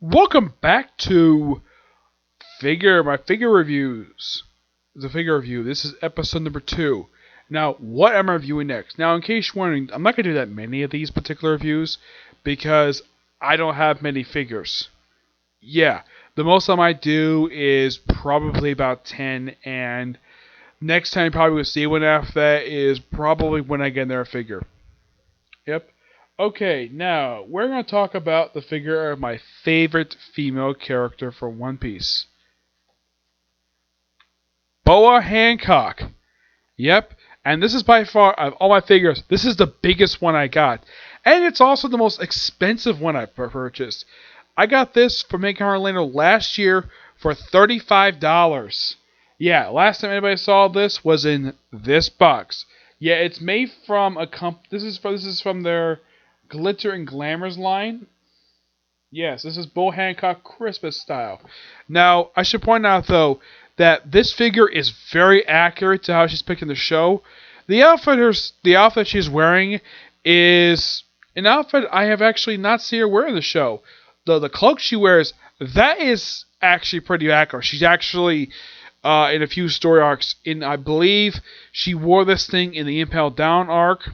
Welcome back to my figure reviews. The figure review. This is episode number 2. Now, what am I reviewing next? Now, in case you're wondering, I'm not going to do that many of these particular reviews because I don't have many figures. Yeah, the most I might do is probably about 10, and next time you probably will see one after that is probably when I get their figure. Yep. Okay, now we're going to talk about the figure of my favorite female character for One Piece. Boa Hancock. Yep, and this is by far, of all my figures, this is the biggest one I got. And it's also the most expensive one I purchased. I got this from Making Orlando last year for $35. Yeah, last time anybody saw this was in this box. Yeah, it's made from a this is from their Glitter and Glamours line. Yes, this is Boa Hancock Christmas style. Now, I should point out though that this figure is very accurate to how she's picked in the show. The outfit she's wearing is an outfit I have actually not seen her wear in the show. The cloak she wears, that is actually pretty accurate. She's actually in a few story arcs. I believe she wore this thing in the Impel Down arc,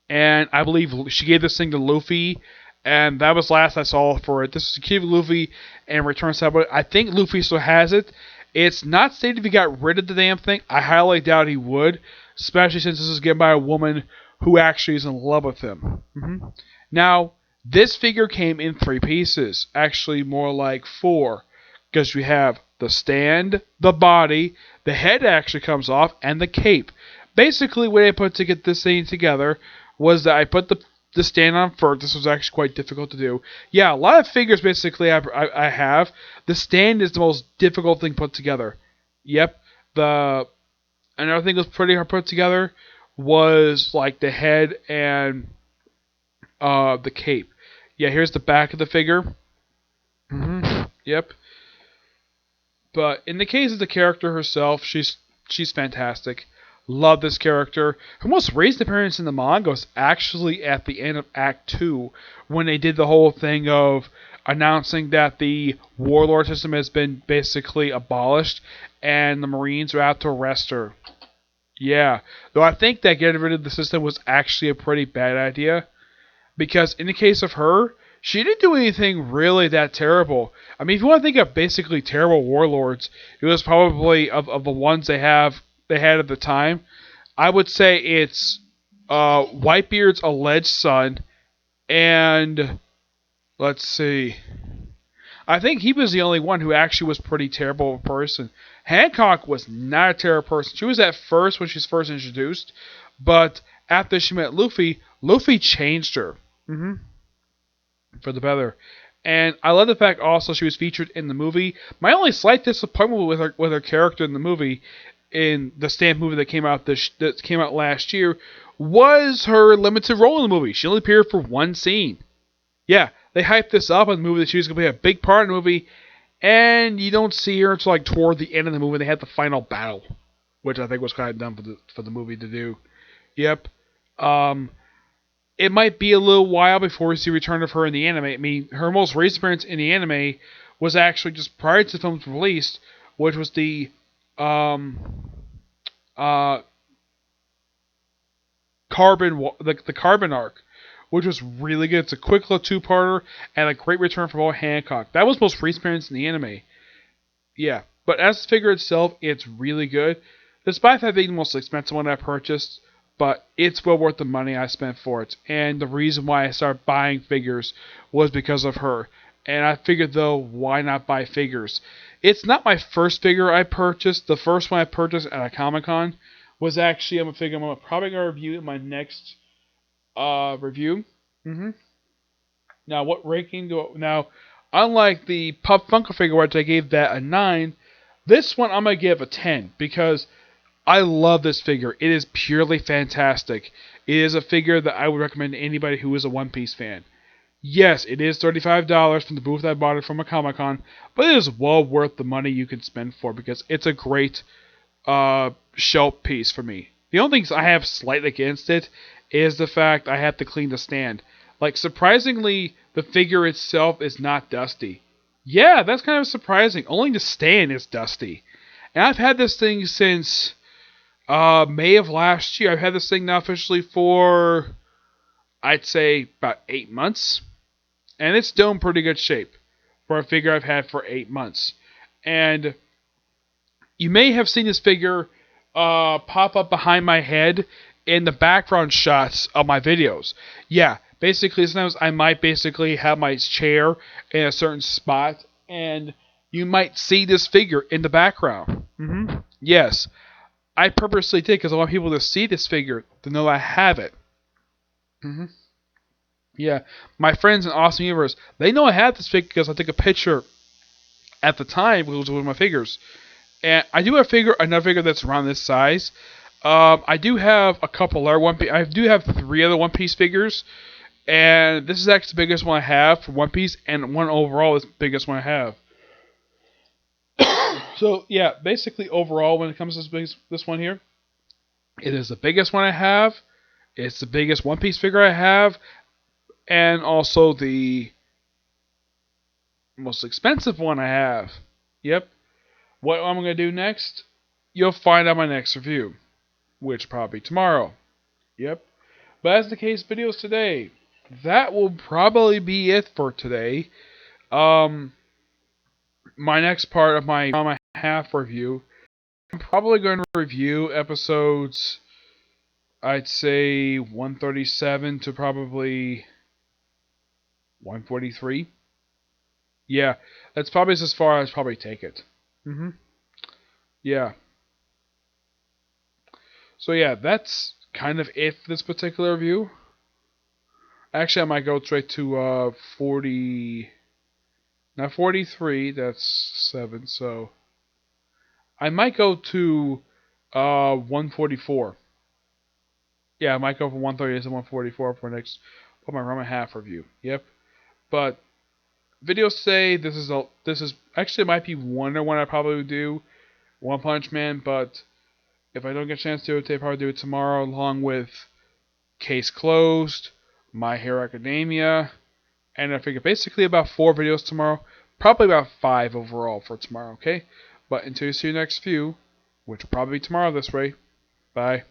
and I believe she gave this thing to Luffy, and that was last I saw for it. This is Kid Luffy and Return Sabbath. I think Luffy still has it. It's not stated if he got rid of the damn thing. I highly doubt he would, especially since this is given by a woman who actually is in love with him. Now, this figure came in 3 pieces. Actually, more like 4. Because we have the stand, the body, the head actually comes off, and the cape. Basically, the way I put to get this thing together was that I put the stand on first. This was actually quite difficult to do. Yeah, a lot of figures basically I have. The stand is the most difficult thing put together. Yep. Another thing that was pretty hard put together was like the head and the cape. Yeah, here's the back of the figure. Yep. But in the case of the character herself, she's fantastic. Love this character. Her most recent appearance in the manga was actually at the end of Act 2, when they did the whole thing of announcing that the warlord system has been basically abolished, and the Marines are out to arrest her. Yeah, though I think that getting rid of the system was actually a pretty bad idea, because in the case of her, she didn't do anything really that terrible. I mean, if you want to think of basically terrible warlords, it was probably of the ones they had at the time. I would say it's Whitebeard's alleged son, and let's see. I think he was the only one who actually was pretty terrible of a person. Hancock was not a terrible person. She was at first when she was first introduced, but after she met Luffy, Luffy changed her. For the better. And I love the fact also she was featured in the movie. My only slight disappointment with her character in the movie, in the Stamp movie that came out last year, was her limited role in the movie. She only appeared for 1 scene. Yeah, they hyped this up in the movie that she was going to play a big part in the movie, and you don't see her until like toward the end of the movie. They had the final battle, which I think was kind of dumb for the movie to do. Yep. It might be a little while before we see a return of her in the anime. I mean, her most recent appearance in the anime was actually just prior to the film's release, which was the Carbon arc, which was really good. It's a quick little 2-parter and a great return for Boa Hancock. That was most recent appearance in the anime. Yeah, but as the figure itself, it's really good. Despite that being the most expensive one I purchased, but it's well worth the money I spent for it. And the reason why I started buying figures was because of her. And I figured, though, why not buy figures? It's not my first figure I purchased. The first one I purchased at a Comic-Con was actually a figure I'm probably going to review in my next review. Now, what ranking Now, unlike the Puff Funko figure, which I gave that a 9, this one I'm going to give a 10, because I love this figure. It is purely fantastic. It is a figure that I would recommend to anybody who is a One Piece fan. Yes, it is $35 from the booth I bought it from a Comic-Con, but it is well worth the money you can spend for it, because it's a great shelf piece for me. The only things I have slightly against it is the fact I have to clean the stand. Like, surprisingly, the figure itself is not dusty. Yeah, that's kind of surprising. Only the stand is dusty. And I've had this thing since May of last year. I've had this thing now officially for, I'd say, about 8 months. And it's still in pretty good shape for a figure I've had for 8 months. And you may have seen this figure pop up behind my head in the background shots of my videos. Yeah, basically sometimes I might basically have my chair in a certain spot and you might see this figure in the background. Yes, I purposely did because I want people to see this figure to know I have it. Yeah, my friends in Awesome Universe, they know I have this figure because I took a picture at the time with one of my figures. And I do have another figure that's around this size. I do have a couple other One Piece. I do have 3 other One Piece figures, and this is actually the biggest one I have for One Piece, and one overall is the biggest one I have. So yeah, basically overall, when it comes to this one here, it is the biggest one I have. It's the biggest One Piece figure I have, and also the most expensive one I have. Yep. What I'm going to do next, you'll find out my next review, which probably tomorrow. Yep. But as the case videos today, that will probably be it for today. My next part of my half review, I'm probably going to review episodes, I'd say 137 to probably 143. Yeah, that's probably as far as probably take it. Yeah. So yeah, that's kind of it for this particular review. Actually, I might go straight to 40. Not 43. That's 7. So I might go to 144. Yeah, I might go from 138 to 144 for my Rama half review. Yep. But videos today, this is actually, it might be one I probably would do, One Punch Man, but if I don't get a chance to do it today, I'll probably do it tomorrow, along with Case Closed, My Hero Academia, and I figure basically about 4 videos tomorrow, probably about 5 overall for tomorrow, okay? But until you see your next view, which will probably be tomorrow this way, bye.